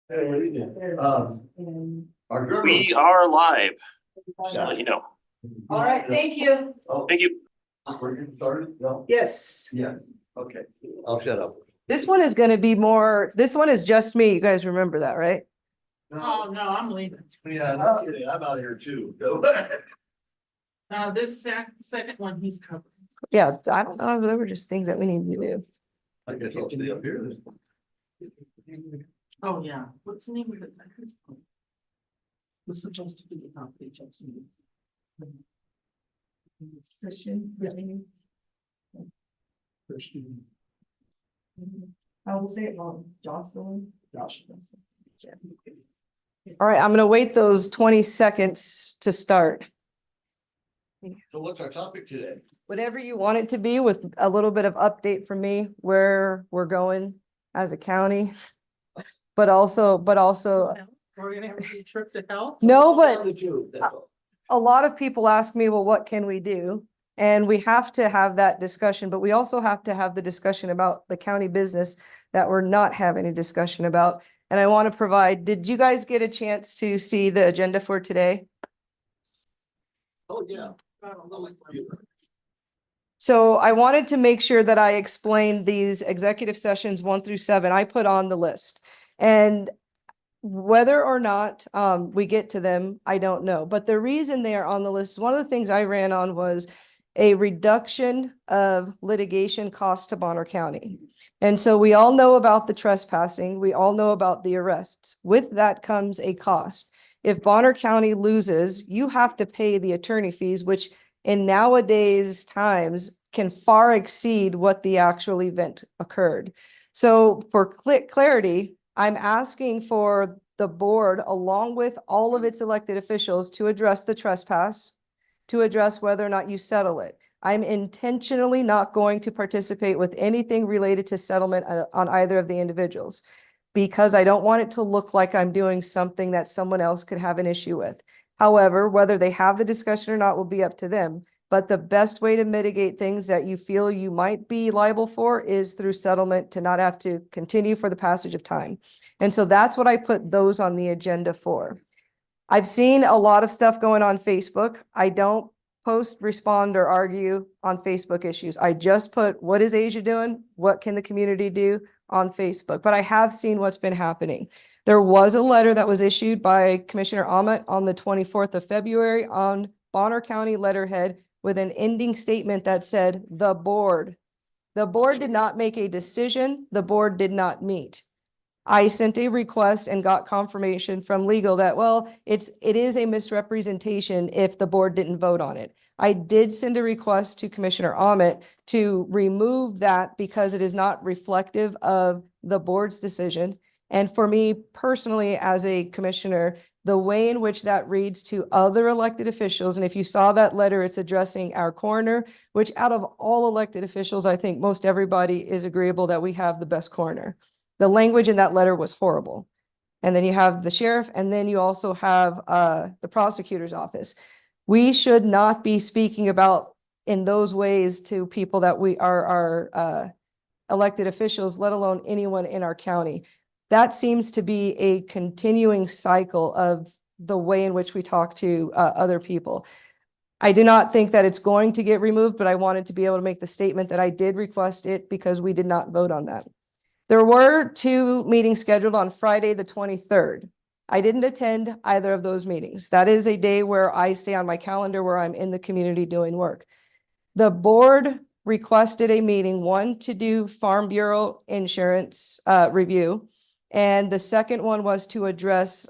Hey, what do you think? Our drummer. We are live. Just to Yeah. let you know. All right, thank you. Oh, Thank you. we're getting started? No? Yes, Yeah, okay. I'll shut up. this one is gonna be more, this one is just me. You guys remember that, right? Oh, no, I'm leaving. Yeah, no kidding. I'm out here too. This second one, he's covered. Yeah, I don't know. There were just things that we need to do. I guess I'll stay up here. Oh, yeah. What's the name of it? Was supposed to be the top page. I've seen it. Session. I will say it wrong. Jocelyn. All right, I'm gonna wait those 20 seconds to start. So what's our topic today? Whatever you want it to be, with a little bit of update from me, where we're going as a county. But also, We're gonna have a trip to hell? no, but That's all. a lot of people ask me, well, what can we do? And we have to have that discussion, but we also have to have the discussion about the county business that we're not having a discussion about. And I want to provide, did you guys get a chance to see the agenda for today? Oh, yeah. I'll let you. So I wanted to make sure that I explained these executive sessions 1 through 7 I put on the list. And whether or not we get to them, I don't know. But the reason they are on the list, one of the things I ran on was a reduction of litigation costs to Bonner County. And so we all know about the trespassing. We all know about the arrests. With that comes a cost. If Bonner County loses, you have to pay the attorney fees, which in nowadays times can far exceed what the actual event occurred. So for clarity, I'm asking for the board, along with all of its elected officials, to address the trespass, to address whether or not you settle it. I'm intentionally not going to participate with anything related to settlement on either of the individuals, because I don't want it to look like I'm doing something that someone else could have an issue with. However, whether they have the discussion or not will be up to them. But the best way to mitigate things that you feel you might be liable for is through settlement, to not have to continue for the passage of time. And so that's what I put those on the agenda for. I've seen a lot of stuff going on Facebook. I don't post, respond, or argue on Facebook issues. I just put, what is Asia doing? What can the community do on Facebook? But I have seen what's been happening. There was a letter that was issued by Commissioner Ahmet on the 24th of February on Bonner County letterhead with an ending statement that said, the board. The board did not make a decision. The board did not meet. I sent a request and got confirmation from legal that, well, it is a misrepresentation if the board didn't vote on it. I did send a request to Commissioner Ahmet to remove that because it is not reflective of the board's decision. And for me personally, as a commissioner, the way in which that reads to other elected officials, and if you saw that letter, it's addressing our coroner, which out of all elected officials, I think most everybody is agreeable that we have the best coroner. The language in that letter was horrible. And then you have the sheriff, and then you also have the prosecutor's office. We should not be speaking about in those ways to people that we are our elected officials, let alone anyone in our county. That seems to be a continuing cycle of the way in which we talk to other people. I do not think that it's going to get removed, but I wanted to be able to make the statement that I did request it because we did not vote on that. There were 2 meetings scheduled on Friday, the 23rd. I didn't attend either of those meetings. That is a day where I stay on my calendar where I'm in the community doing work. The board requested a meeting, one to do Farm Bureau insurance review, and the second one was to address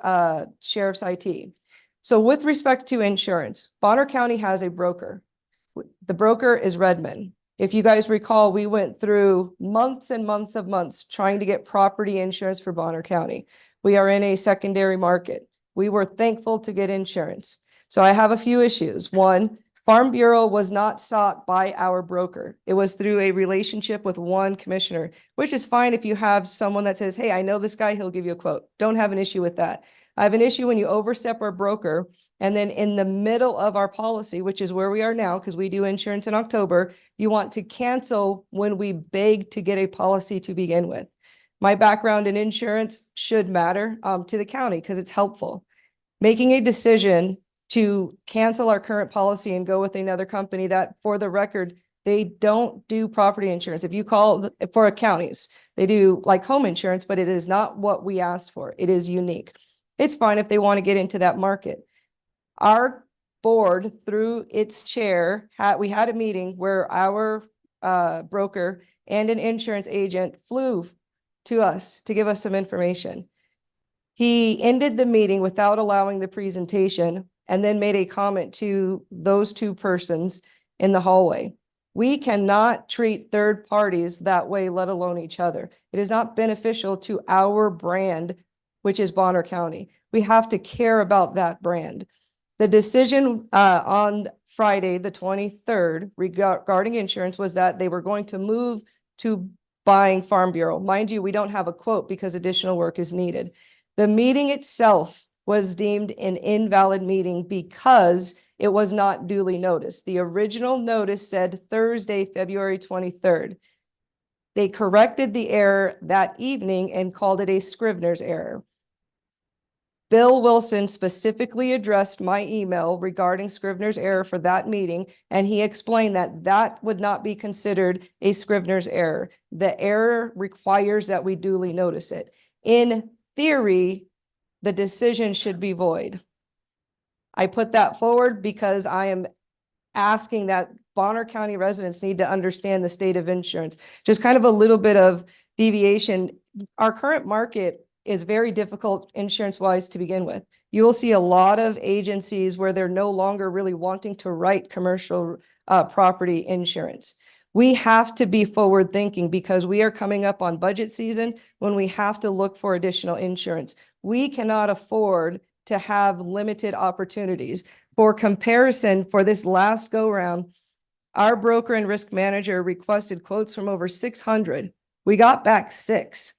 Sheriff's IT. So with respect to insurance, Bonner County has a broker. The broker is Redmond. If you guys recall, we went through months and months of months trying to get property insurance for Bonner County. We are in a secondary market. We were thankful to get insurance. So I have a few issues. One, Farm Bureau was not sought by our broker. It was through a relationship with one commissioner, which is fine if you have someone that says, hey, I know this guy, he'll give you a quote. Don't have an issue with that. I have an issue when you overstep our broker, and then in the middle of our policy, which is where we are now, because we do insurance in October, you want to cancel when we beg to get a policy to begin with. My background in insurance should matter to the county because it's helpful. Making a decision to cancel our current policy and go with another company that, for the record, they don't do property insurance. If you call for counties, they do like home insurance, but it is not what we asked for. It is unique. It's fine if they want to get into that market. Our board, through its chair, we had a meeting where our broker and an insurance agent flew to us to give us some information. He ended the meeting without allowing the presentation and then made a comment to those two persons in the hallway. We cannot treat third parties that way, let alone each other. It is not beneficial to our brand, which is Bonner County. We have to care about that brand. The decision on Friday, the 23rd, regarding insurance was that they were going to move to buying Farm Bureau. Mind you, we don't have a quote because additional work is needed. The meeting itself was deemed an invalid meeting because it was not duly noticed. The original notice said Thursday, February 23rd. They corrected the error that evening and called it a Scrivener's error. Bill Wilson specifically addressed my email regarding Scrivener's error for that meeting, and he explained that that would not be considered a Scrivener's error. The error requires that we duly notice it. In theory, the decision should be void. I put that forward because I am asking that Bonner County residents need to understand the state of insurance. Just kind of a little bit of deviation. Our current market is very difficult insurance-wise to begin with. You will see a lot of agencies where they're no longer really wanting to write commercial property insurance. We have to be forward-thinking because we are coming up on budget season when we have to look for additional insurance. We cannot afford to have limited opportunities. For comparison, for this last go-round, our broker and risk manager requested quotes from over 600. We got back 6.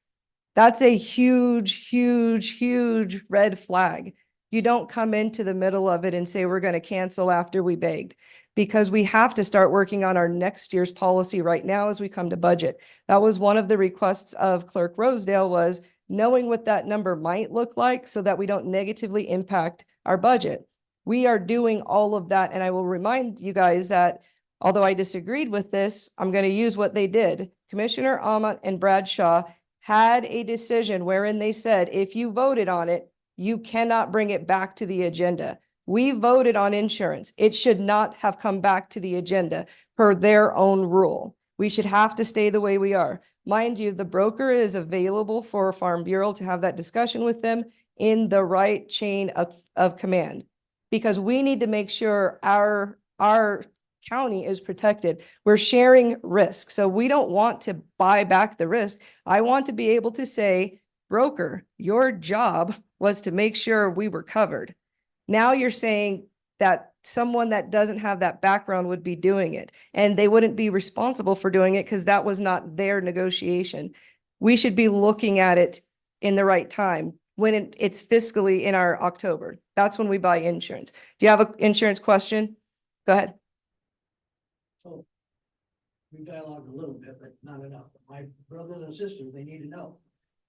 That's a huge, huge, huge red flag. You don't come into the middle of it and say, we're going to cancel after we begged, because we have to start working on our next year's policy right now as we come to budget. That was one of the requests of Clerk Rosedale, was knowing what that number might look like so that we don't negatively impact our budget. We are doing all of that. And I will remind you guys that although I disagreed with this, I'm going to use what they did. Commissioner Ahmad and Bradshaw had a decision wherein they said, if you voted on it, you cannot bring it back to the agenda. We voted on insurance. It should not have come back to the agenda per their own rule. We should have to stay the way we are. Mind you, the broker is available for Farm Bureau to have that discussion with them in the right chain of command, because we need to make sure our county is protected. We're sharing risk. So we don't want to buy back the risk. I want to be able to say, broker, your job was to make sure we were covered. Now you're saying that someone that doesn't have that background would be doing it, and they wouldn't be responsible for doing it because that was not their negotiation. We should be looking at it in the right time when it's fiscally in our October. That's when we buy insurance. Do you have an insurance question? Go ahead. So we dialogued a little bit, but not enough. My brothers and sisters, they need to know.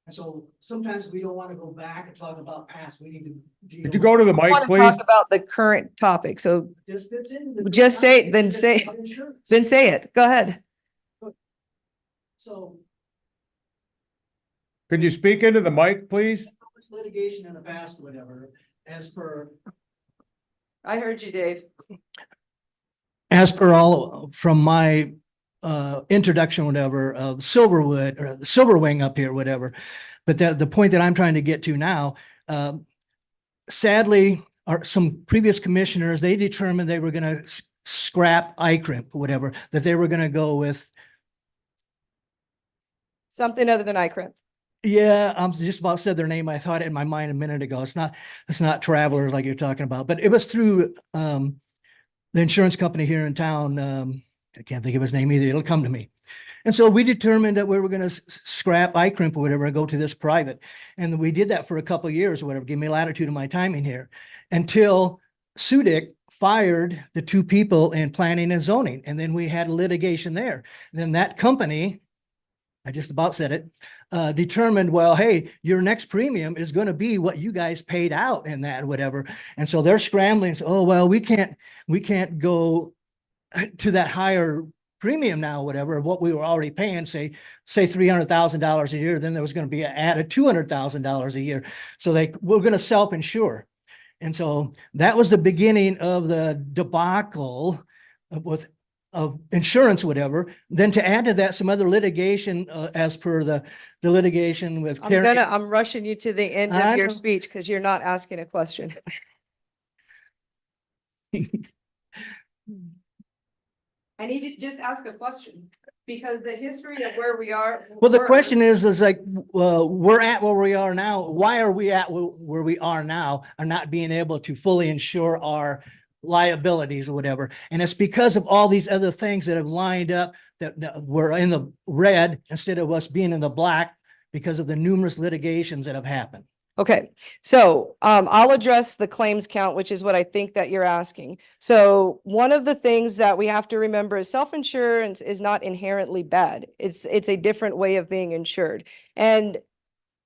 And so sometimes we don't want to go back and talk about past. We need to. Could you go to the I mic, want to please? talk about the current topic. So This fits in. just say it, then say it. Go ahead. So Could you speak into the mic, please? litigation in the past, whatever, as per I heard you, Dave. all from my introduction, whatever, of Silverwood or Silverwing up here, whatever. But the point that I'm trying to get to now, sadly, some previous commissioners, they determined they were going to scrap ICRIMP or whatever, that they were going to go with. Something other than ICRIMP. Yeah, I'm just about said their name. I thought it in my mind a minute ago. It's not Travelers like you're talking about, but it was through the insurance company here in town. I can't think of his name either. It'll come to me. And so we determined that we were going to scrap ICRIMP or whatever and go to this private. And we did that for a couple of years or whatever. Give me latitude of my timing here until Sudik fired the 2 people in planning and zoning. And then we had litigation there. And then that company I just about said it, determined, well, hey, your next premium is going to be what you guys paid out in that, whatever. And so they're scrambling. So, oh, well, we can't go to that higher premium now, whatever, what we were already paying, say $300,000 a year. Then there was going to be added $200,000 a year. So we're going to self-insure. And so that was the beginning of the debacle of insurance, whatever. Then to add to that, some other litigation, as per the litigation with Carrie. I'm rushing you to the end I of your know. speech because you're not asking a question. I need you to just ask a question because the history of where we are. Well, the question is like, we're at where we are now. Why are we at where we are now and not being able to fully insure our liabilities or whatever? And it's because of all these other things that have lined up that were in the red instead of us being in the black because of the numerous litigations that have happened. Okay, so I'll address the claims count, which is what I think that you're asking. So one of the things that we have to remember is self-insurance is not inherently bad. It's a different way of being insured. And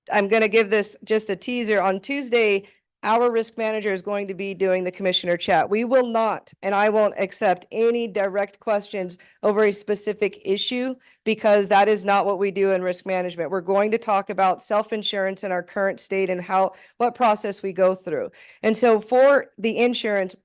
I'm going to give this just a teaser. On Tuesday, our risk manager is going to be doing the commissioner chat. We will not, and I won't accept any direct questions over a specific issue because that is not what we do in risk management. We're going to talk about self-insurance in our current state and what process we go through. And so for the insurance,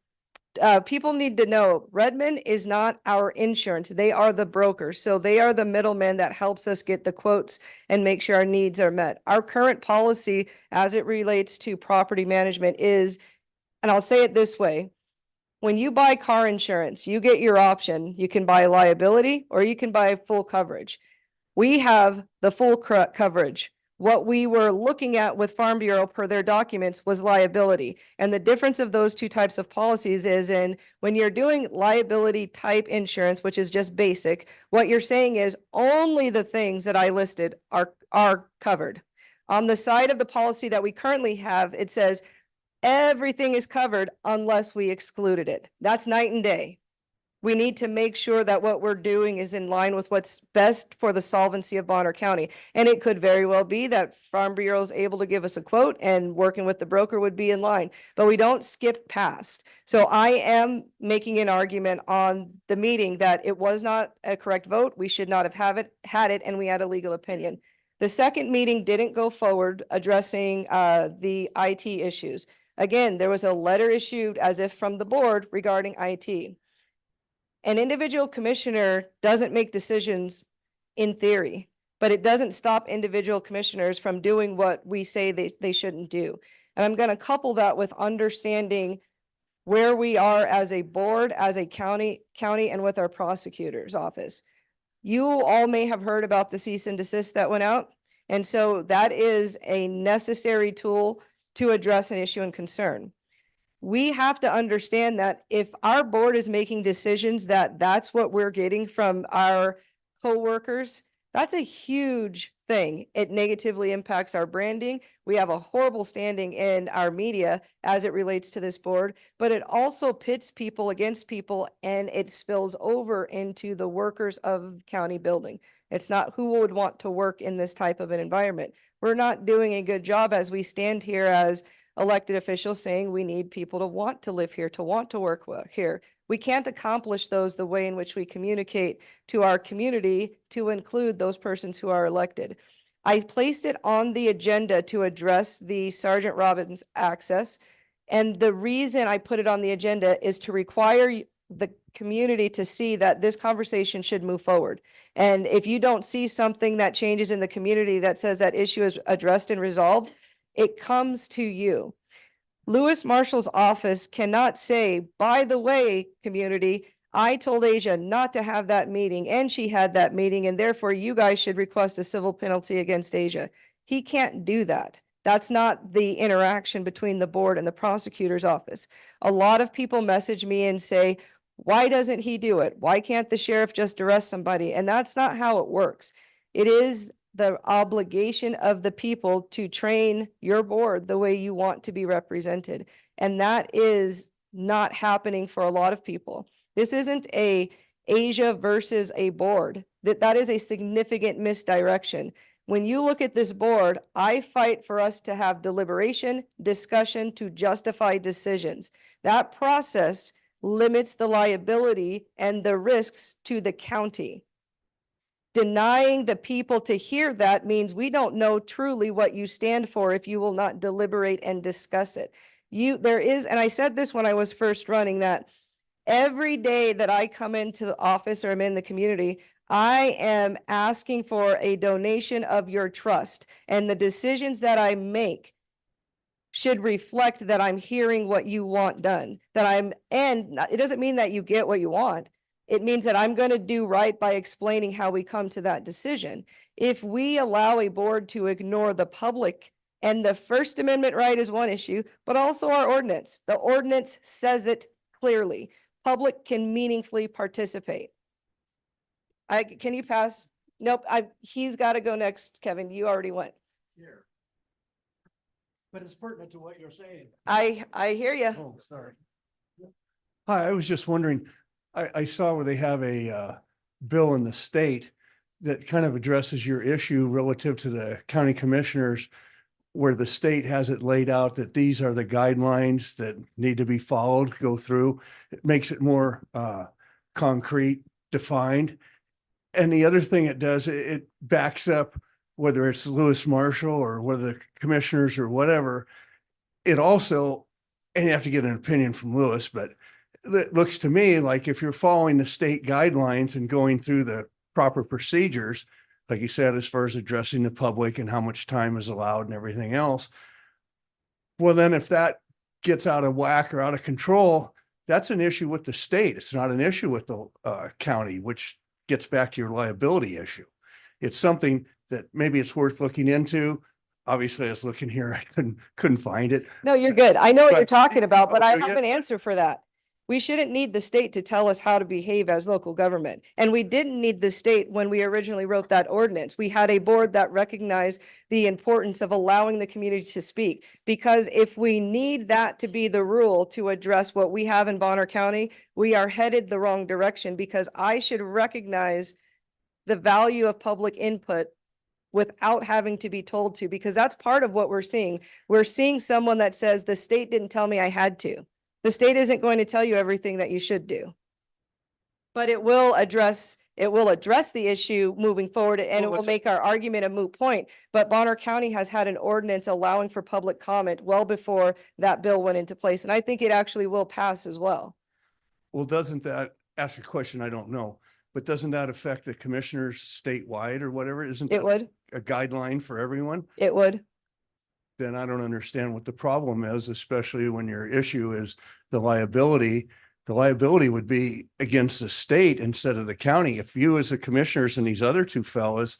people need to know Redmond is not our insurance. They are the broker. So they are the middleman that helps us get the quotes and make sure our needs are met. Our current policy as it relates to property management is, and I'll say it this way, when you buy car insurance, you get your option. You can buy liability or you can buy full coverage. We have the full coverage. What we were looking at with Farm Bureau per their documents was liability. And the difference of those two types of policies is when you're doing liability type insurance, which is just basic, what you're saying is only the things that I listed are covered. On the side of the policy that we currently have, it says everything is covered unless we excluded it. That's night and day. We need to make sure that what we're doing is in line with what's best for the solvency of Bonner County. And it could very well be that Farm Bureau is able to give us a quote and working with the broker would be in line, but we don't skip past. So I am making an argument on the meeting that it was not a correct vote. We should not have had it, and we had a legal opinion. The second meeting didn't go forward addressing the IT issues. Again, there was a letter issued as if from the board regarding IT. An individual commissioner doesn't make decisions in theory, but it doesn't stop individual commissioners from doing what we say they shouldn't do. And I'm going to couple that with understanding where we are as a board, as a county, and with our prosecutor's office. You all may have heard about the cease and desist that went out. And so that is a necessary tool to address an issue and concern. We have to understand that if our board is making decisions that's what we're getting from our coworkers, that's a huge thing. It negatively impacts our branding. We have a horrible standing in our media as it relates to this board, but it also pits people against people and it spills over into the workers of county building. It's not who would want to work in this type of an environment. We're not doing a good job as we stand here as elected officials saying we need people to want to live here, to want to work here. We can't accomplish those the way in which we communicate to our community to include those persons who are elected. I placed it on the agenda to address the Sergeant Robbins access. And the reason I put it on the agenda is to require the community to see that this conversation should move forward. And if you don't see something that changes in the community that says that issue is addressed and resolved, it comes to you. Lewis Marshall's office cannot say, by the way, community, I told Asia not to have that meeting and she had that meeting and therefore you guys should request a civil penalty against Asia. He can't do that. That's not the interaction between the board and the prosecutor's office. A lot of people message me and say, why doesn't he do it? Why can't the sheriff just arrest somebody? And that's not how it works. It is the obligation of the people to train your board the way you want to be represented. And that is not happening for a lot of people. This isn't a Asia versus a board. That is a significant misdirection. When you look at this board, I fight for us to have deliberation, discussion to justify decisions. That process limits the liability and the risks to the county. Denying the people to hear that means we don't know truly what you stand for if you will not deliberate and discuss it. There is, and I said this when I was first running, that every day that I come into the office or I'm in the community, I am asking for a donation of your trust, and the decisions that I make should reflect that I'm hearing what you want done, and it doesn't mean that you get what you want. It means that I'm going to do right by explaining how we come to that decision. If we allow a board to ignore the public, and the First Amendment right is one issue, but also our ordinance. The ordinance says it clearly. Public can meaningfully participate. Can you pass? Nope, he's got to go next, Kevin. You already went. Here. But it's pertinent to what you're saying. I hear you. Oh, sorry. Hi, I was just wondering, I saw where they have a bill in the state that kind of addresses your issue relative to the county commissioners, where the state has it laid out that these are the guidelines that need to be followed, go through. It makes it more concrete, defined. And the other thing it does, it backs up, whether it's Lewis Marshall or whether the commissioners or whatever, it also, and you have to get an opinion from Lewis, but it looks to me like if you're following the state guidelines and going through the proper procedures, like you said, as far as addressing the public and how much time is allowed and everything else, well, then if that gets out of whack or out of control, that's an issue with the state. It's not an issue with the county, which gets back to your liability issue. It's something that maybe it's worth looking into. Obviously, I was looking here, I couldn't find it. No, you're good. I know what you're But- talking about, but I Okay, have an answer for that. We shouldn't need the state to tell us how to behave as local government. And we didn't need the state when we originally wrote that ordinance. We had a board that recognized the importance of allowing the community to speak. Because if we need that to be the rule to address what we have in Bonner County, we are headed the wrong direction, because I should recognize the value of public input without having to be told to, because that's part of what we're seeing. We're seeing someone that says the state didn't tell me I had to. The state isn't going to tell you everything that you should do. But it will address the issue moving forward, and it Well, will let's- make our argument a moot point. But Bonner County has had an ordinance allowing for public comment well before that bill went into place. And I think it actually will pass as well. Well, doesn't that, ask a question I don't know, but doesn't that affect the commissioners statewide or whatever? Isn't It that would, a guideline for everyone? it would. Then I don't understand what the problem is, especially when your issue is the liability. The liability would be against the state instead of the county. If you as the commissioners and these other two fellas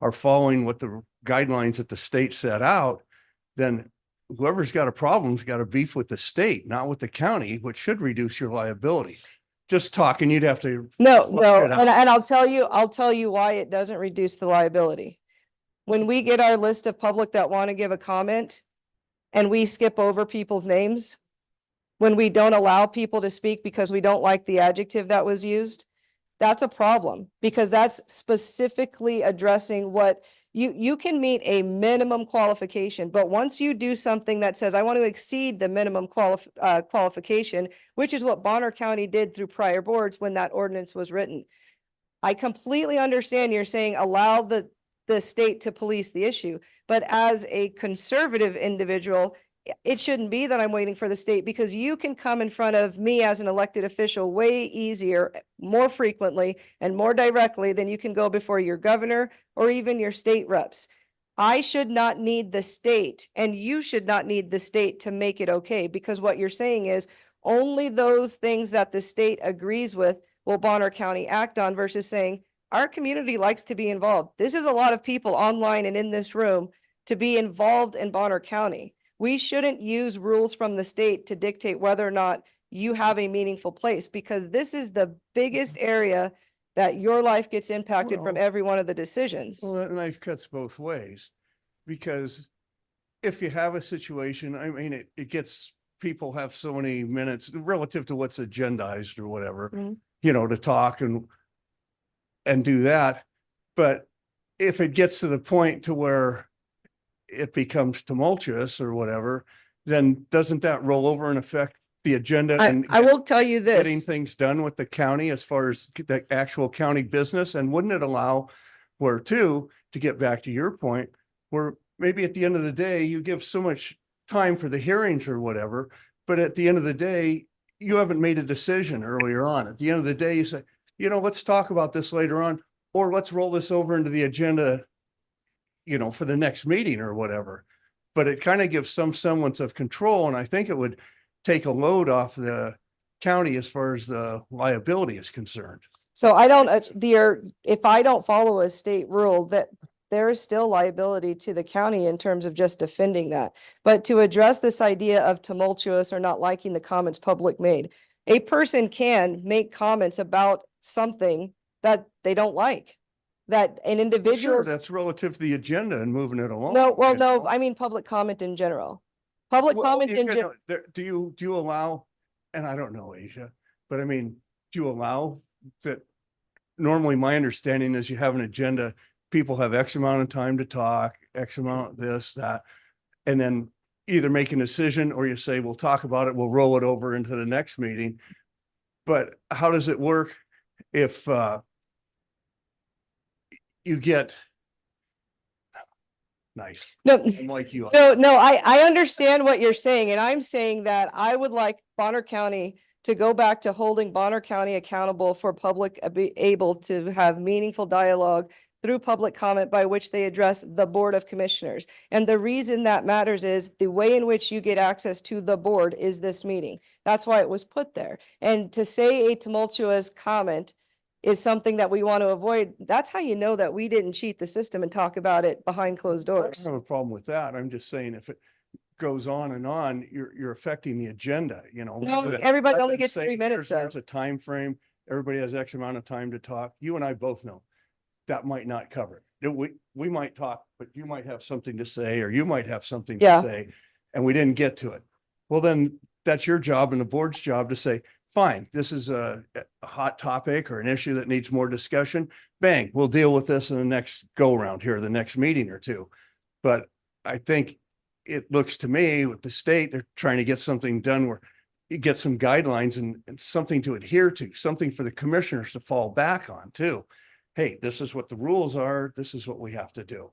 are following what the guidelines that the state set out, then whoever's got a problem's got a beef with the state, not with the county, which should reduce your liability. Just talking, you'd have to. No, flush no, it out. and I'll tell you why it doesn't reduce the liability. When we get our list of public that want to give a comment and we skip over people's names, when we don't allow people to speak because we don't like the adjective that was used, that's a problem, because that's specifically addressing what you can meet a minimum qualification, but once you do something that says, I want to exceed the minimum qualification, which is what Bonner County did through prior boards when that ordinance was written. I completely understand you're saying allow the state to police the issue, but as a conservative individual, it shouldn't be that I'm waiting for the state, because you can come in front of me as an elected official way easier, more frequently and more directly than you can go before your governor or even your state reps. I should not need the state, and you should not need the state to make it okay, because what you're saying is only those things that the state agrees with will Bonner County act on, versus saying our community likes to be involved. This is a lot of people online and in this room to be involved in Bonner County. We shouldn't use rules from the state to dictate whether or not you have a meaningful place, because this is the biggest area that your life gets impacted from Well- every one of the decisions. Well, that knife cuts both ways, because if you have a situation, I mean, it gets, people have so many minutes relative to what's agendized or whatever. Mhm. to talk and do that. But if it gets to the point to where it becomes tumultuous or whatever, then doesn't that roll over and affect the agenda and I will tell you getting this. things done with the county as far as the actual county business? And wouldn't it allow where too, to get back to your point, where maybe at the end of the day, you give so much time for the hearings or whatever, but at the end of the day, you haven't made a decision earlier on. At the end of the day, you say, let's talk about this later on, or let's roll this over into the agenda, for the next meeting or whatever. But it kind of gives some semblance of control. And I think it would take a load off the county as far as the liability is concerned. So I don't, if I don't follow a state rule, that there is still liability to the county in terms of just defending that. But to address this idea of tumultuous or not liking the comments public made, a person can make comments about something that they don't like. That an Sure, individual. that's relative to the agenda and moving it along. No, well, you no, know? I mean, public comment in general. Public Well, comment you in can- general. Do you allow, and I don't know, Asia, but I mean, do you allow that? Normally, my understanding is you have an agenda, people have X amount of time to talk, X amount of this, that, and then either make a decision or you say, we'll talk about it, we'll roll it over into the next meeting. But how does it work if you get nice? No, I'm like you. no, I understand what you're saying, and I'm saying that I would like Bonner County to go back to holding Bonner County accountable for public be able to have meaningful dialogue through public comment by which they address the Board of Commissioners. And the reason that matters is the way in which you get access to the board is this meeting. That's why it was put there. And to say a tumultuous comment is something that we want to avoid. That's how you know that we didn't cheat the system and talk about it behind closed I don't doors. have a problem with that. I'm just saying if it goes on and on, you're affecting the agenda, No, rather than- everybody rather only than gets saying, 3 minutes, There's though. a time frame. Everybody has X amount of time to talk. You and I both know that might not cover it. We might talk, but you might have something to say, or you might have something Yeah. to say, and we didn't get to it. Well, then that's your job and the board's job to say, fine, this is a hot topic or an issue that needs more discussion. Bang, we'll deal with this in the next go around here, the next meeting or two. But I think it looks to me with the state, they're trying to get something done where you get some guidelines and something to adhere to, something for the commissioners to fall back on too. Hey, this is what the rules are. This is what we have to do.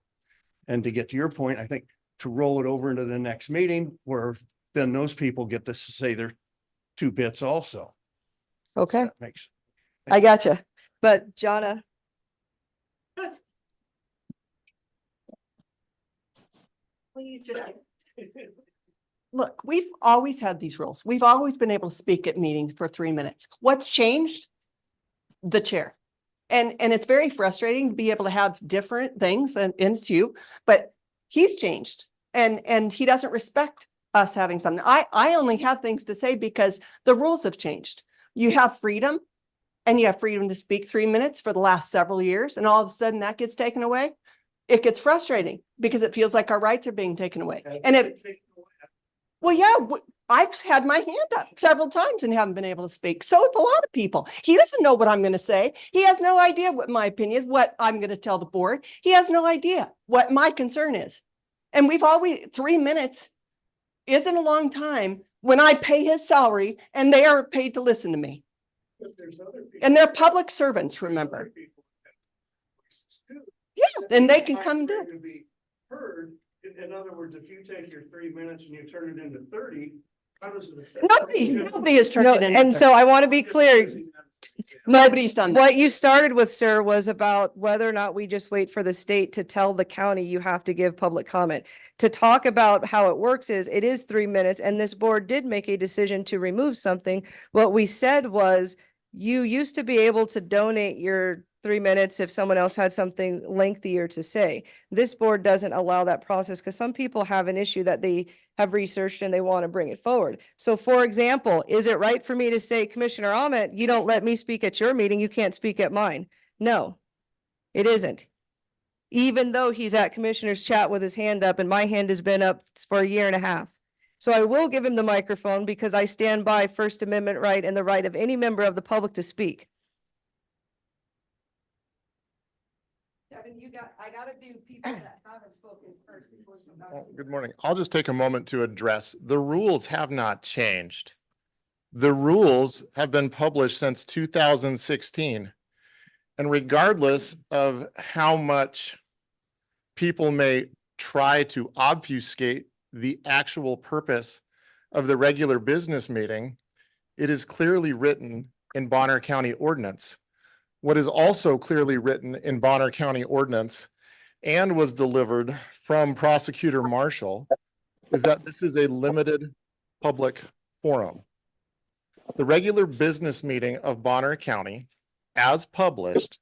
And to get to your point, I think to roll it over into the next meeting where then those people get to say their two bits also. Okay, That makes, I gotcha. But Jonna, Look, we've always had these rules. We've always been able to speak at meetings for 3 minutes. What's changed? The chair. And it's very frustrating to be able to have different things and it's you, but he's changed and he doesn't respect us having something. I only have things to say because the rules have changed. You have freedom and you have freedom to speak 3 minutes for the last several years. And all of a sudden that gets taken away. It gets frustrating because it feels like our rights are being taken away. And well, yeah, I've had my hand up several times and haven't been able to speak. So it's a lot of people. He doesn't know what I'm going to say. He has no idea what my opinion is, what I'm going to tell the board. He has no idea what my concern is. And we've always, 3 minutes isn't a long time when I pay his salary and they are paid to listen to me. And they're public servants, remember? Yeah, and they can come do it. be heard. In other words, if you take your 3 minutes and you turn it into 30, how does it affect? Nobody has turned no, it in. and so I want to be clear. Nobody's done that. What you started with, sir, was about whether or not we just wait for the state to tell the county you have to give public comment. To talk about how it works is, it is 3 minutes, and this board did make a decision to remove something. What we said was, you used to be able to donate your 3 minutes if someone else had something lengthier to say. This board doesn't allow that process because some people have an issue that they have researched and they want to bring it forward. So for example, is it right for me to say, Commissioner Ahmet, you don't let me speak at your meeting, you can't speak at mine? No, it isn't. Even though he's at commissioner's chat with his hand up and my hand has been up for 1.5 years. So I will give him the microphone because I stand by First Amendment right and the right of any member of the public to speak. I gotta do people that haven't spoken first before you come back. Well, good morning. I'll just take a moment to address, the rules have not changed. The rules have been published since 2016. And regardless of how much people may try to obfuscate the actual purpose of the regular business meeting, it is clearly written in Bonner County ordinance. What is also clearly written in Bonner County ordinance and was delivered from Prosecutor Marshall is that this is a limited public forum. The regular business meeting of Bonner County, as published,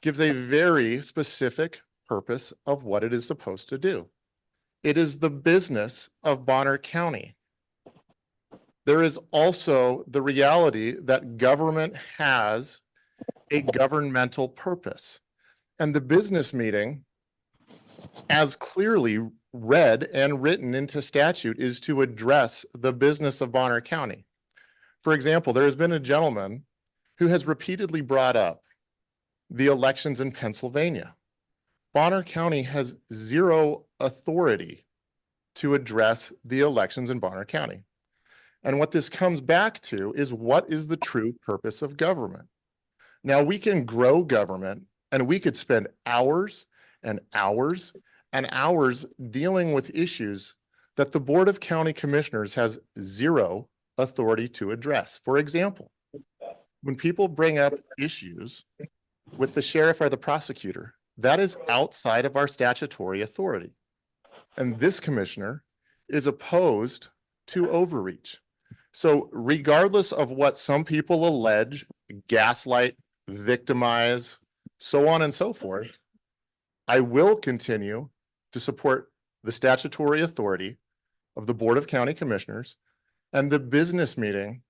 gives a very specific purpose of what it is supposed to do. It is the business of Bonner County. There is also the reality that government has a governmental purpose. And the business meeting, as clearly read and written into statute, is to address the business of Bonner County. For example, there has been a gentleman who has repeatedly brought up the elections in Pennsylvania. Bonner County has zero authority to address the elections in Bonner County. And what this comes back to is, what is the true purpose of government? Now, we can grow government and we could spend hours and hours and hours dealing with issues that the Board of County Commissioners has zero authority to address. For example, when people bring up issues with the sheriff or the prosecutor, that is outside of our statutory authority. And this commissioner is opposed to overreach. So regardless of what some people allege, gaslight, victimize, so on and so forth, I will continue to support the statutory authority of the Board of County Commissioners, and the business meeting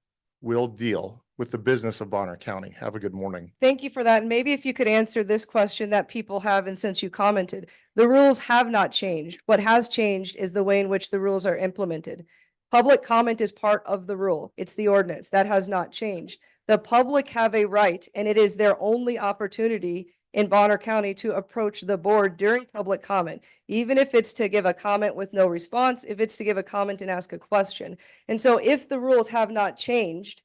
will deal with the business of Bonner County. Have a good morning. Thank you for that. And maybe if you could answer this question that people have, and since you commented, the rules have not changed. What has changed is the way in which the rules are implemented. Public comment is part of the rule. It's the ordinance. That has not changed. The public have a right, and it is their only opportunity in Bonner County to approach the board during public comment, even if it's to give a comment with no response, if it's to give a comment and ask a question. And so if the rules have not changed,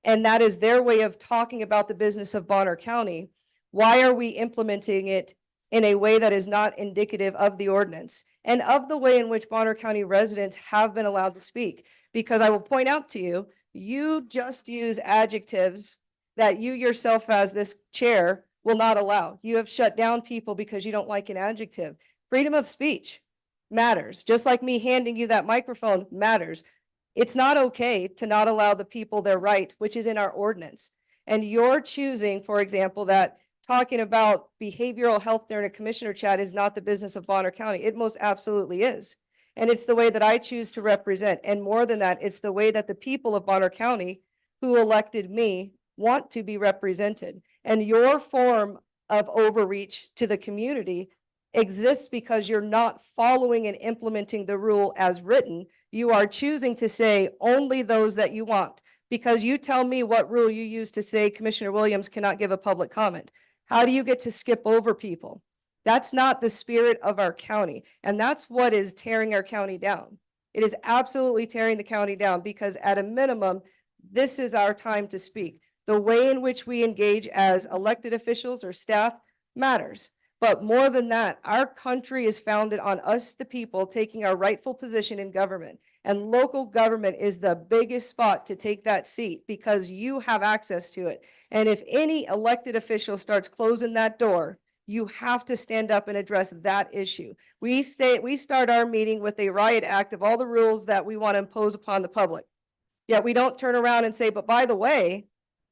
and that is their way of talking about the business of Bonner County, why are we implementing it in a way that is not indicative of the ordinance and of the way in which Bonner County residents have been allowed to speak? Because I will point out to you, you just use adjectives that you yourself as this chair will not allow. You have shut down people because you don't like an adjective. Freedom of speech matters. Just like me handing you that microphone matters. It's not okay to not allow the people their right, which is in our ordinance. And you're choosing, for example, that talking about behavioral health during a commissioner chat is not the business of Bonner County. It most absolutely is. And it's the way that I choose to represent. And more than that, it's the way that the people of Bonner County who elected me want to be represented. And your form of overreach to the community exists because you're not following and implementing the rule as written. You are choosing to say only those that you want, because you tell me what rule you use to say Commissioner Williams cannot give a public comment. How do you get to skip over people? That's not the spirit of our county. And that's what is tearing our county down. It is absolutely tearing the county down, because at a minimum, this is our time to speak. The way in which we engage as elected officials or staff matters. But more than that, our country is founded on us, the people, taking our rightful position in government. And local government is the biggest spot to take that seat because you have access to it. And if any elected official starts closing that door, you have to stand up and address that issue. We start our meeting with a riot act of all the rules that we want to impose upon the public. Yet we don't turn around and say, but by the way,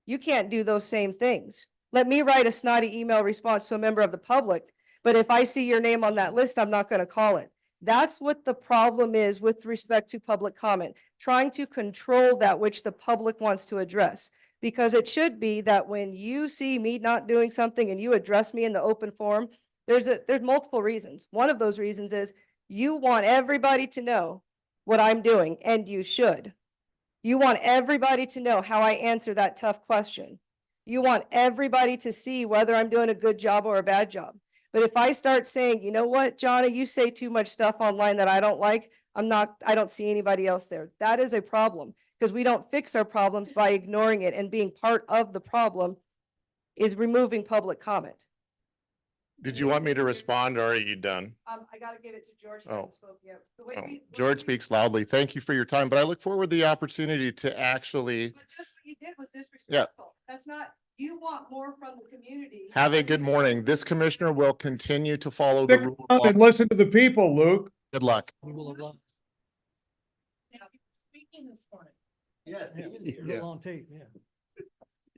you can't do those same things. Let me write a snotty email response to a member of the public, but if I see your name on that list, I'm not going to call it. That's what the problem is with respect to public comment, trying to control that which the public wants to address. Because it should be that when you see me not doing something and you address me in the open forum, there's multiple reasons. One of those reasons is you want everybody to know what I'm doing, and you should. You want everybody to know how I answer that tough question. You want everybody to see whether I'm doing a good job or a bad job. But if I start saying, you know what, Johnny, you say too much stuff online that I don't like, I don't see anybody else there. That is a problem because we don't fix our problems by ignoring it, and being part of the problem is removing public comment. Did you want me to respond or are you done? I gotta give it to George. He Oh. hasn't spoken yet. The way Oh, we- George speaks loudly. Thank you for your time, but I look forward to the opportunity to actually But just what you did was disrespectful. That's not, you want more from the community. have a good morning. This commissioner will continue to follow the Stick rule. around and listen to the people, Luke. Good luck. Yeah. Yeah. On tape, yeah.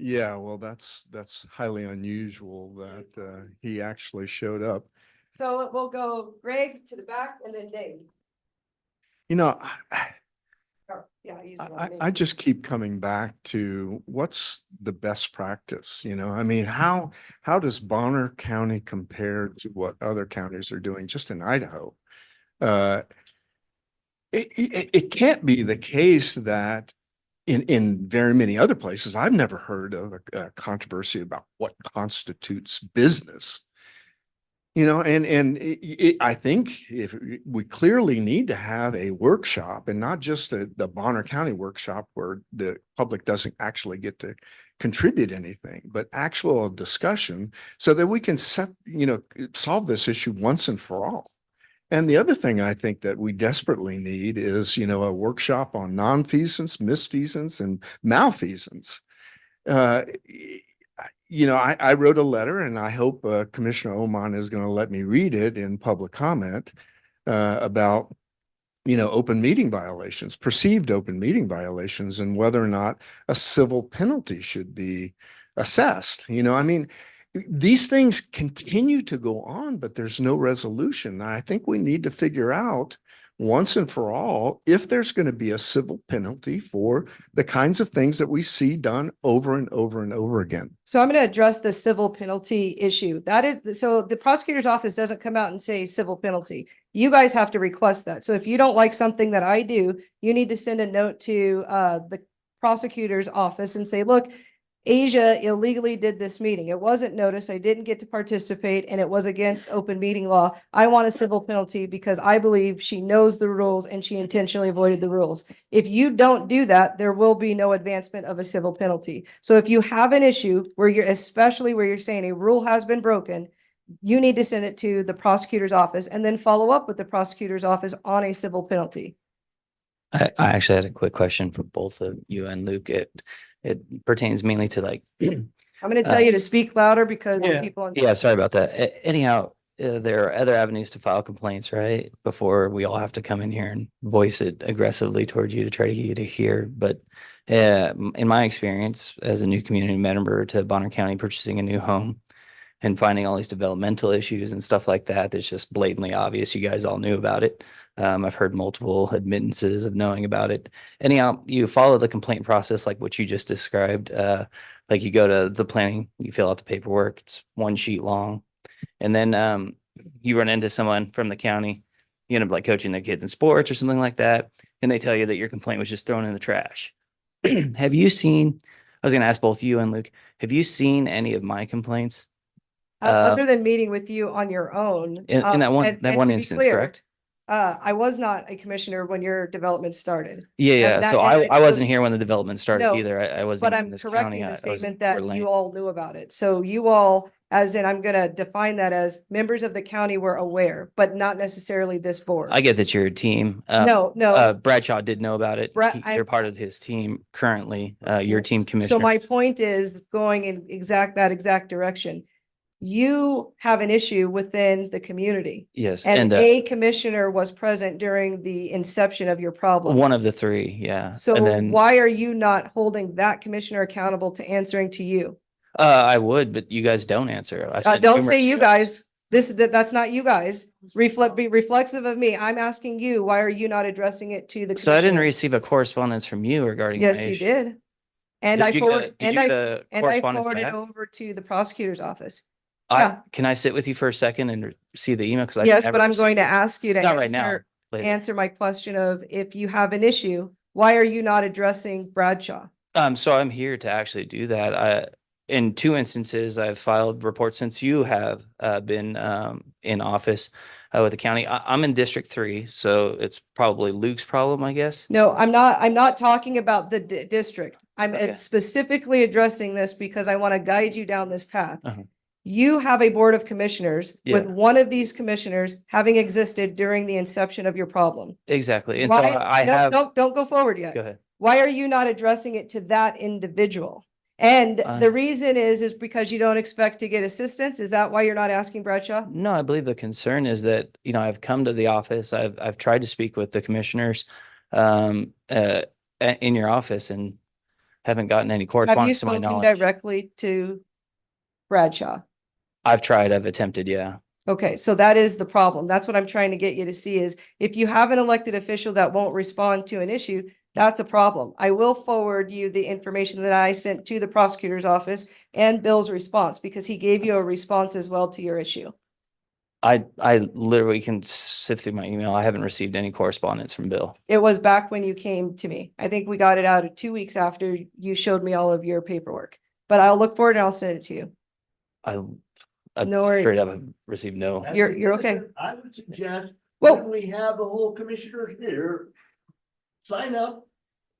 Yeah, well, that's highly unusual that he actually showed up. So we'll go Greg to the back and then Dave. You know, Or, yeah, he's the one. I just keep coming back to what's the best practice, you know? I mean, how does Bonner County compare to what other counties are doing just in Idaho? It can't be the case that in very many other places, I've never heard of a controversy about what constitutes business. You know, I think if we clearly need to have a workshop, and not just the Bonner County workshop where the public doesn't actually get to contribute anything, but actual discussion so that we can solve this issue once and for all. And the other thing I think that we desperately need is, a workshop on nonfeasance, misfeasance, and malfeasance. I wrote a letter, and I hope Commissioner Oman is going to let me read it in public comment about, open meeting violations, perceived open meeting violations, and whether or not a civil penalty should be assessed. These things continue to go on, but there's no resolution. I think we need to figure out once and for all if there's going to be a civil penalty for the kinds of things that we see done over and over and over again. So I'm going to address the civil penalty issue. So the prosecutor's office doesn't come out and say civil penalty. You guys have to request that. So if you don't like something that I do, you need to send a note to the prosecutor's office and say, look, Asia illegally did this meeting. It wasn't noticed. I didn't get to participate, and it was against open meeting law. I want a civil penalty because I believe she knows the rules and she intentionally avoided the rules. If you don't do that, there will be no advancement of a civil penalty. So if you have an issue especially where you're saying a rule has been broken, you need to send it to the prosecutor's office and then follow up with the prosecutor's office on a civil penalty. I actually had a quick question for both of you and Luke. It pertains mainly to I'm going to tell you to speak louder because Yeah. people. yeah, sorry about that. Anyhow, there are other avenues to file complaints, right? Before we all have to come in here and voice it aggressively towards you to try to get you to hear. But in my experience as a new community member to Bonner County, purchasing a new home and finding all these developmental issues and stuff like that, that's just blatantly obvious. You guys all knew about it. I've heard multiple admittances of knowing about it. Anyhow, you follow the complaint process like what you just described. Like you go to the planning, you fill out the paperwork. It's one sheet long. And then you run into someone from the county, you end up like coaching their kids in sports or something like that. And they tell you that your complaint was just thrown in the trash. Have you seen, I was going to ask both you and Luke, have you seen any of my complaints? Other than meeting with you on your own. In that one, and one to be instance, clear, correct? I was not a commissioner when your development started. Yeah. that- So and I so- wasn't here when the development started No, either. I wasn't But in I'm this correcting county. the I was statement in that Fort Lane. you all knew about it. So you all, as in, I'm going to define that as members of the county were aware, but not necessarily this board. I get that you're a team. No. Bradshaw did know about it. Brad- You're part of his team currently, your team So commissioner. my point is going in that exact direction. You have an issue within the community. Yes. And And a commissioner was present during the inception of your problem. one of the three. Yeah. So And then why are you not holding that commissioner accountable to answering to you? I would, but you guys don't answer. I said Don't say numerous you times. guys. That's not you guys. Be reflexive of me. I'm asking you, why are you not addressing it to the So I didn't commissioner? receive a correspondence from you regarding. Yes, my you issue. did. And Did I you forwarded, get- did and you I, get a and I correspondence forwarded back? over to the prosecutor's office. Yeah. Can I sit with you for a second and see the email? Because Yes, but I'm going to ask you to Not right now. answer, Later. answer my question of if you have an issue, why are you not addressing Bradshaw? So I'm here to actually do that. in 2 instances, I've filed reports since you have been in office with the county. I'm in District 3, so it's probably Luke's problem, I guess. No, I'm not talking about the district. I'm Okay. specifically addressing this because I want to guide you down this path. Uh-huh. You have a board of commissioners with Yeah. one of these commissioners having existed during the inception of your problem. Exactly. And so Why- I no, have, don't go forward yet. go ahead. Why are you not addressing it to that individual? And the reason is because you don't expect to get assistance. Is that why you're not asking Bradshaw? No, I believe the concern is that, I've come to the office, I've tried to speak with the commissioners in your office and haven't gotten any Have you correspondence to my spoken knowledge. directly to Bradshaw? I've tried, I've attempted, yeah. Okay, so that is the problem. That's what I'm trying to get you to see is if you have an elected official that won't respond to an issue, that's a problem. I will forward you the information that I sent to the prosecutor's office and Bill's response because he gave you a response as well to your issue. I literally can sift through my email. I haven't received any correspondence from Bill. It was back when you came to me. I think we got it out of 2 weeks after you showed me all of your paperwork, but I'll look for it and I'll send it to you. I've No worries. straight up have received no. You're okay. I would suggest, Well- when we have the whole commissioners here, sign up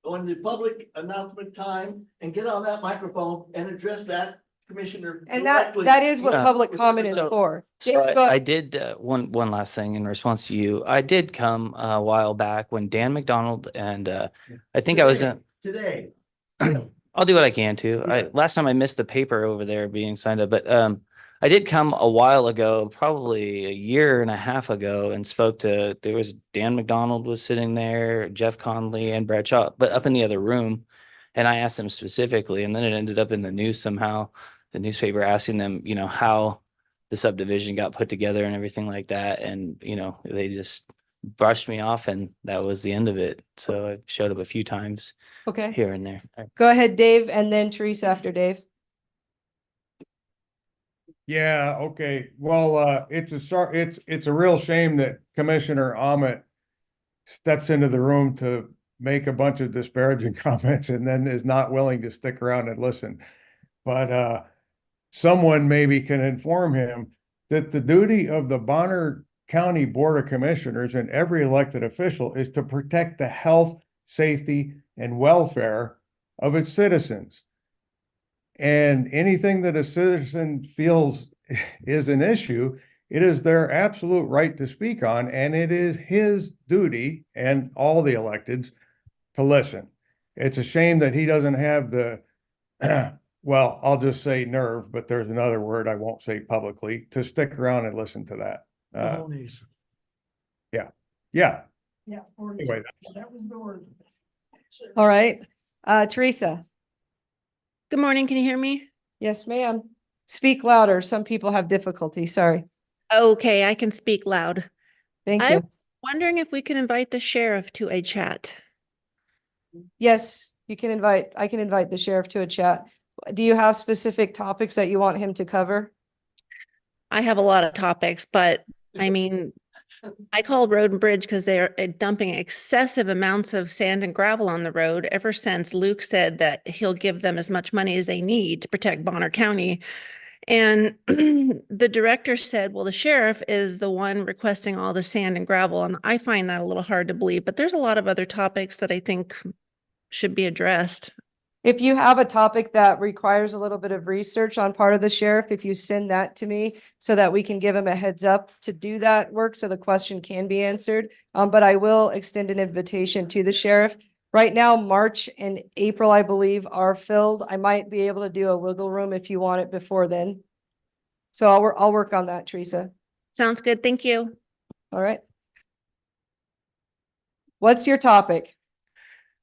on the public announcement time and get on that microphone and address that commissioner. And that directly. is what Yeah. public comment is So- for. So Dave, go I ahead. did one last thing in response to you. I did come a while back when Dan McDonald and I think I was in. Today. I'll do what I can to. Last time I missed the paper over there being signed up, but I did come a while ago, probably a year and a half ago, and spoke to. There was Dan McDonald was sitting there, Jeff Conley, and Bradshaw, but up in the other room, and I asked them specifically, and then it ended up in the news somehow. The newspaper asking them, how the subdivision got put together and everything like that, and they just brushed me off, and that was the end of it. So I showed up a few times Okay, here and there. go ahead, Dave, and then Teresa after Dave. Yeah, okay. Well, it's a real shame that Commissioner Ahmet steps into the room to make a bunch of disparaging comments and then is not willing to stick around and listen. But someone maybe can inform him that the duty of the Bonner County Board of Commissioners and every elected official is to protect the health, safety, and welfare of its citizens. And anything that a citizen feels is an issue, it is their absolute right to speak on, and it is his duty and all the electeds to listen. It's a shame that he doesn't have the, well, I'll just say nerve, but there's another word I won't say publicly, to stick around and listen to that. Yeah. Anyway, All right, Teresa. Good morning. Can you hear me? Yes, ma'am. Speak louder. Some people have difficulty. Sorry. Okay, I can speak loud. Thank I you. was wondering if we can invite the sheriff to a chat. Yes, I can invite the sheriff to a chat. Do you have specific topics that you want him to cover? I have a lot of topics, but I mean, I called Road and Bridge because they're dumping excessive amounts of sand and gravel on the road ever since Luke said that he'll give them as much money as they need to protect Bonner County. And the director said, well, the sheriff is the one requesting all the sand and gravel. And I find that a little hard to believe, but there's a lot of other topics that I think should be addressed. If you have a topic that requires a little bit of research on part of the sheriff, if you send that to me so that we can give him a heads up to do that work so the question can be answered. But I will extend an invitation to the sheriff. Right now, March and April, I believe, are filled. I might be able to do a wiggle room if you want it before then. So I'll work on that, Teresa. Sounds good. Thank you. All right. What's your topic?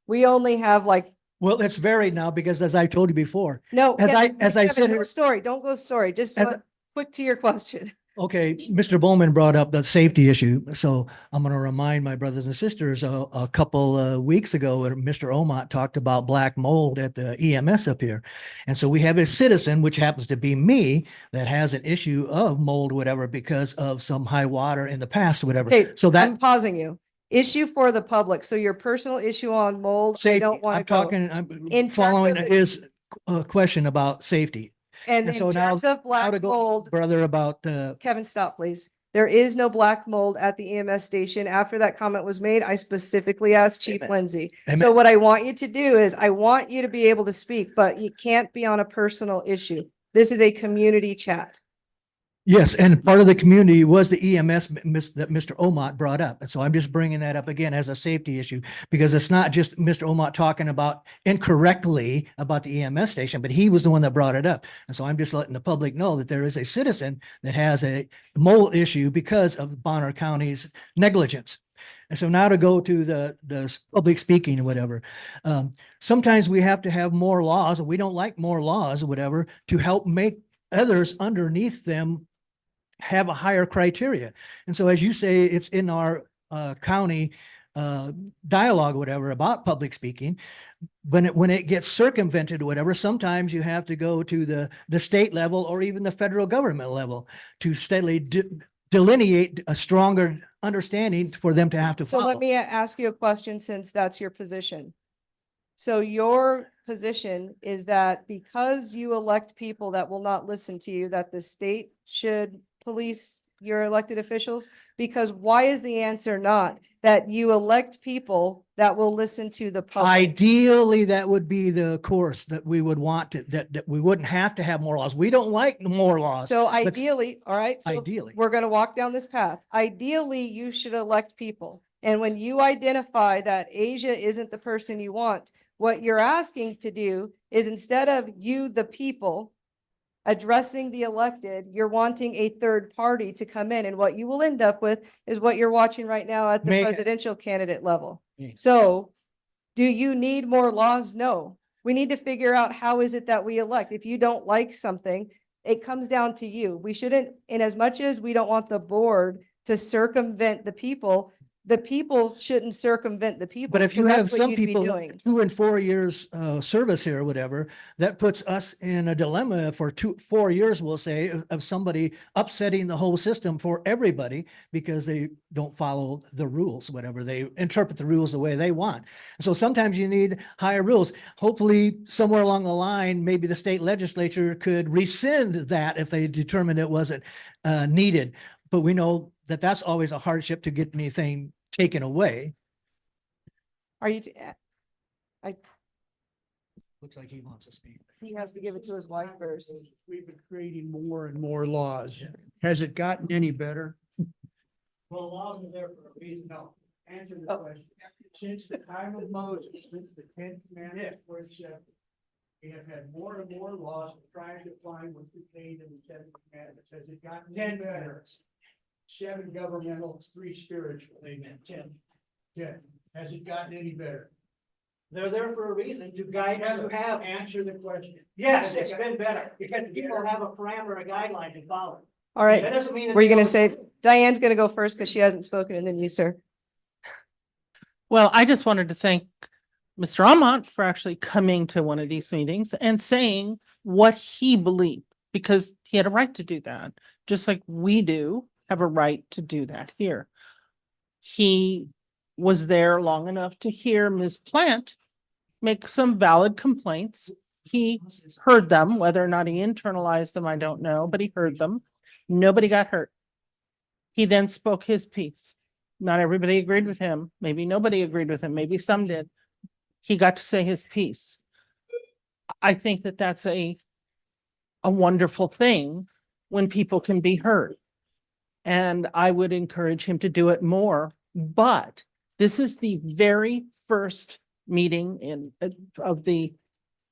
We only have like, Well, it's varied now because as I told you before, no. As I said- Go story, don't go story, just As- quick to your question. okay, Mr. Bowman brought up the safety issue. So I'm going to remind my brothers and sisters a couple weeks ago, Mr. Omot talked about black mold at the EMS up here. And so we have a citizen, which happens to be me, that has an issue of mold, whatever, because of some high water in the past, whatever. Okay, So that I'm pausing you. Issue for the public. So your personal issue on mold, I safety, don't want I'm to go. talking, I'm In terms following of- his question about safety. And And in so now, terms of now black to go mold, further about, Kevin, stop, please. There is no black mold at the EMS station. After that comment was made, I specifically asked Chief Amen. Lindsay. Amen. So what I want you to do is I want you to be able to speak, but you can't be on a personal issue. This is a community chat. yes, and part of the community was the EMS that Mr. Omot brought up. And so I'm just bringing that up again as a safety issue, because it's not just Mr. Omot talking about incorrectly about the EMS station, but he was the one that brought it up. And so I'm just letting the public know that there is a citizen that has a mold issue because of Bonner County's negligence. And so now to go to the public speaking or whatever, sometimes we have to have more laws, and we don't like more laws or whatever, to help make others underneath them have a higher criteria. And so as you say, it's in our county dialogue, or whatever, about public speaking. When it gets circumvented or whatever, sometimes you have to go to the state level or even the federal government level to steadily delineate a stronger understanding for them to have to So follow. let me ask you a question, since that's your position. So your position is that because you elect people that will not listen to you, that the state should police your elected officials? Because why is the answer not that you elect people that will listen to the public? Ideally, that would be the course that we would want to, that we wouldn't have to have more laws. We don't like more laws. So but ideally, all right, so Ideally. we're going to walk down this path. Ideally, you should elect people. And when you identify that Asia isn't the person you want, what you're asking to do is, instead of you, the people, addressing the elected, you're wanting a third party to come in. And what you will end up with is what you're watching right now at the May- presidential candidate level. Yeah. So do you need more laws? No. We need to figure out how is it that we elect. If you don't like something, it comes down to you. We shouldn't, in as much as we don't want the board to circumvent the people shouldn't circumvent the people. But if you because have that's what some you'd be people, doing. 2 and 4 years service here or whatever, that puts us in a dilemma for 4 years, we'll say, of somebody upsetting the whole system for everybody because they don't follow the rules, whatever. They interpret the rules the way they want. So sometimes you need higher rules. Hopefully somewhere along the line, maybe the state legislature could rescind that if they determined it wasn't needed. But we know that that's always a hardship to get anything taken away. Are you, Looks like he wants to speak. he has to give it to his wife first. We've been creating more and more laws. Has it gotten any better? Well, laws are there for a reason. No, answer the Oh. question. Since the time of Moses, since the 10th commandment was set, we have had more and more laws trying to find what's contained in the 10 commandments. Has it gotten any better? 7 governmental, 3 spiritual. Amen. 10. Has it gotten any better? They're there for a reason, to guide you, to have, answer the question. Yes, it's been better, because people have a parameter, a guideline to follow. All right. That doesn't mean that Were you they going to always say, Diane's going to go first because she hasn't spoken, and then you, sir. Well, I just wanted to thank Mr. Amont for actually coming to one of these meetings and saying what he believed, because he had a right to do that, just like we do have a right to do that here. He was there long enough to hear Ms. Plant make some valid complaints. He heard them, whether or not he internalized them, I don't know, but he heard them. Nobody got hurt. He then spoke his piece. Not everybody agreed with him. Maybe nobody agreed with him. Maybe some did. He got to say his piece. I think that that's a wonderful thing when people can be heard. And I would encourage him to do it more. But this is the very first meeting of the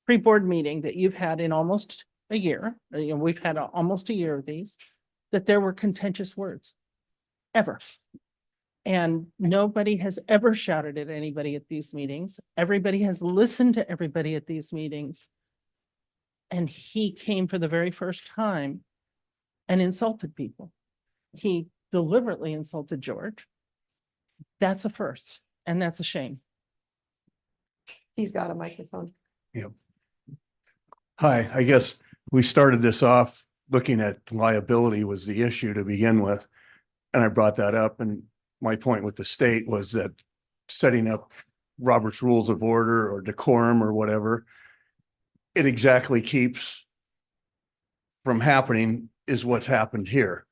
pre-board meeting that you've had in almost a year. We've had almost a year of these, that there were contentious words, ever. And nobody has ever shouted at anybody at these meetings. Everybody has listened to everybody at these meetings. And he came for the very first time and insulted people. He deliberately insulted George. That's a first, and that's a shame. He's got a microphone. Hi, I guess we started this off looking at liability was the issue to begin with. And I brought that up, and my point with the state was that setting up Robert's Rules of Order or decorum or whatever, it exactly keeps from happening is what's happened here.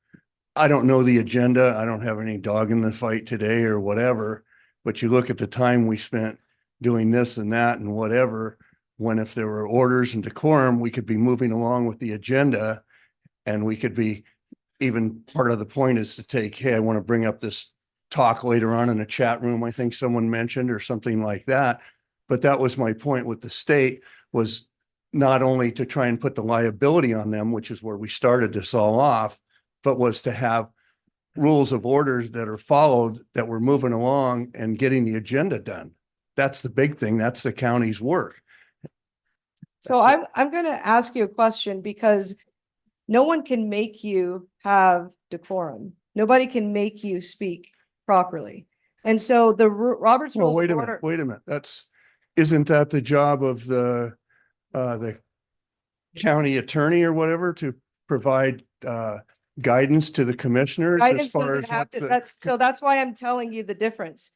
I don't know the agenda. I don't have any dog in the fight today or whatever, but you look at the time we spent doing this and that and whatever, when if there were orders and decorum, we could be moving along with the agenda and we could be, even part of the point is to take, hey, I want to bring up this talk later on in a chat room, I think someone mentioned, or something like that. But that was my point with the state, was not only to try and put the liability on them, which is where we started this all off, but was to have rules of orders that are followed, that we're moving along and getting the agenda done. That's the big thing. That's the county's work. So I'm going to ask you a question, because no one can make you have decorum. Nobody can make you speak properly. And so the Robert's Well, Rules wait of a minute, Order. wait a minute. Isn't that the job of the county attorney or whatever, to provide guidance to the commissioners as Guidance far doesn't as have what to, that's why I'm telling you the difference.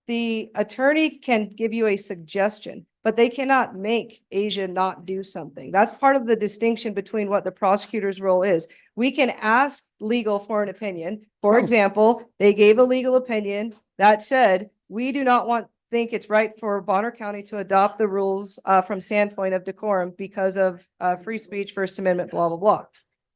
The attorney can give you a suggestion, but they cannot make Asia not do something. That's part of the distinction between what the prosecutor's role is. We can ask legal for an opinion. For example, they gave a legal opinion that said, we do not think it's right for Bonner County to adopt the rules from standpoint of decorum because of free speech, First Amendment, blah, blah, blah.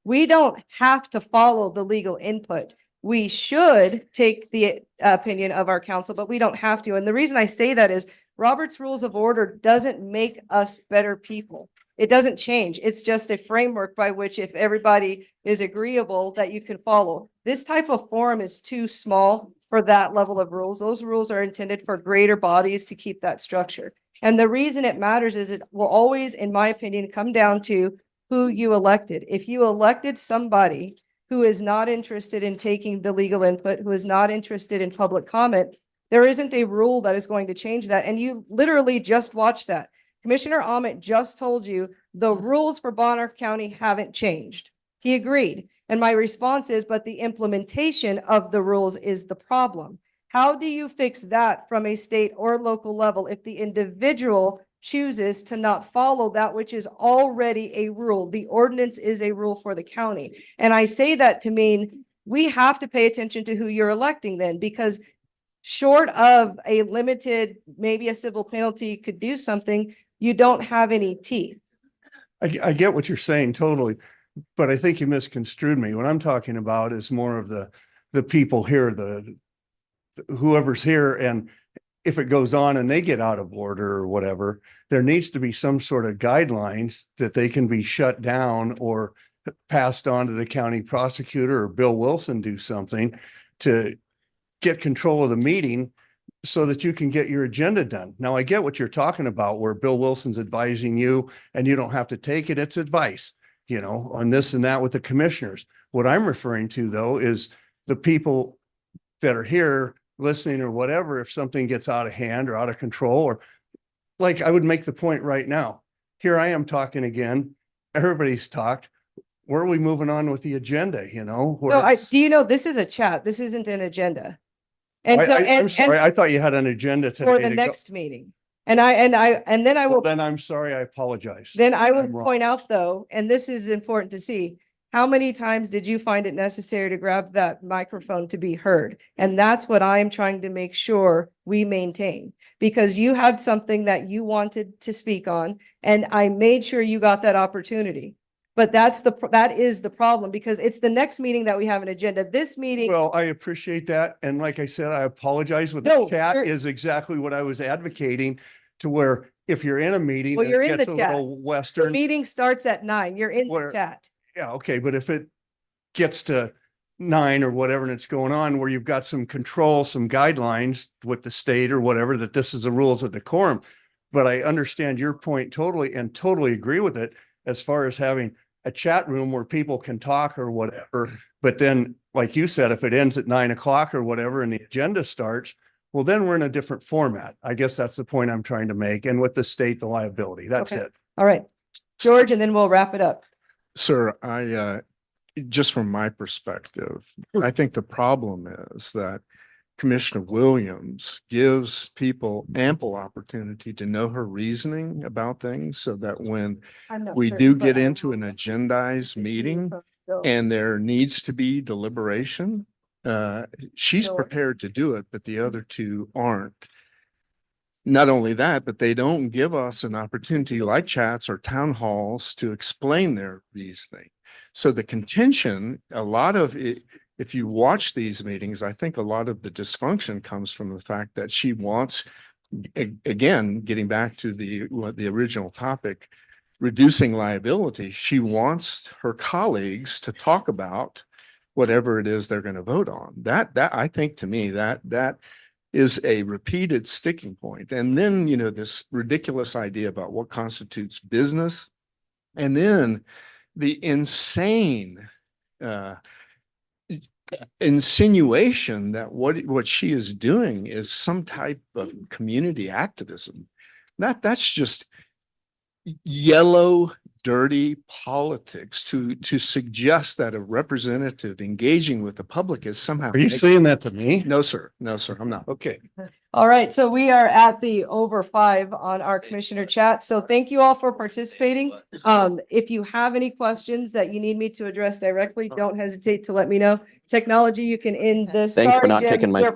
We don't have to follow the legal input. We should take the opinion of our counsel, but we don't have to. And the reason I say that is Robert's Rules of Order doesn't make us better people. It doesn't change. It's just a framework by which, if everybody is agreeable, that you can follow. This type of forum is too small for that level of rules. Those rules are intended for greater bodies to keep that structure. And the reason it matters is it will always, in my opinion, come down to who you elected. If you elected somebody who is not interested in taking the legal input, who is not interested in public comment, there isn't a rule that is going to change that. And you literally just watched that. Commissioner Ahmet just told you the rules for Bonner County haven't changed. He agreed. And my response is, but the implementation of the rules is the problem. How do you fix that from a state or local level if the individual chooses to not follow that which is already a rule? The ordinance is a rule for the county. And I say that to mean we have to pay attention to who you're electing then, because short of a limited, maybe a civil penalty could do something, you don't have any teeth. I get what you're saying totally, but I think you misconstrued me. What I'm talking about is more of the people here, whoever's here, and if it goes on and they get out of order or whatever, there needs to be some sort of guidelines that they can be shut down or passed on to the county prosecutor, or Bill Wilson do something to get control of the meeting so that you can get your agenda done. Now, I get what you're talking about, where Bill Wilson's advising you and you don't have to take it. It's advice, on this and that with the commissioners. What I'm referring to, though, is the people that are here listening or whatever. If something gets out of hand or out of control, or like I would make the point right now, here I am talking again. Everybody's talked. Where are we moving on with the agenda? Do you know this is a chat? This isn't an agenda. And I'm sorry. I thought you had an agenda today for the next meeting. And then I will. Then I'm sorry. I apologize. Then I will I'm wrong. point out, though, and this is important to see, how many times did you find it necessary to grab that microphone to be heard? And that's what I'm trying to make sure we maintain, because you had something that you wanted to speak on, and I made sure you got that opportunity. But that is the problem, because it's the next meeting that we have an agenda. This meeting. Well, I appreciate that. And like I said, I apologize with No, the chat is exactly what I was advocating, to where if you're in a meeting, Well, and you're it in gets the a chat. little The Western. meeting starts at 9. You're in the Where- chat. Yeah, okay, but if it gets to 9 or whatever, and it's going on where you've got some control, some guidelines with the state or whatever, that this is the rules of decorum. But I understand your point totally, and totally agree with it, as far as having a chat room where people can talk or whatever. But then, like you said, if it ends at 9 o'clock or whatever and the agenda starts, well, then we're in a different format. I guess that's the point I'm trying to make. And with the state, the liability, that's Okay. it. All right, George, and then we'll wrap it up. Sir, just from my perspective, I think the problem is that Commissioner Williams gives people ample opportunity to know her reasoning about things so that when we do get into an agendized meeting and there needs to be deliberation, she's prepared to do it, but the other two aren't. Not only that, but they don't give us an opportunity like chats or town halls to explain their reasoning. So the contention, a lot of it, if you watch these meetings, I think a lot of the dysfunction comes from the fact that she wants, again, getting back to the original topic, reducing liability. She wants her colleagues to talk about whatever it is they're going to vote on. That I think, to me, that is a repeated sticking point. And then, this ridiculous idea about what constitutes business, and then the insane insinuation that what she is doing is some type of community activism. That's just yellow, dirty politics to suggest that a representative engaging with the public is somehow. Are you saying that to me? No, sir. No, sir. I'm not. Okay. All right, so we are at the over 5 on our commissioner chat. So thank you all for participating. If you have any questions that you need me to address directly, don't hesitate to let me know. Technology, you can end this. Thanks for Sorry, not Jim, taking my we're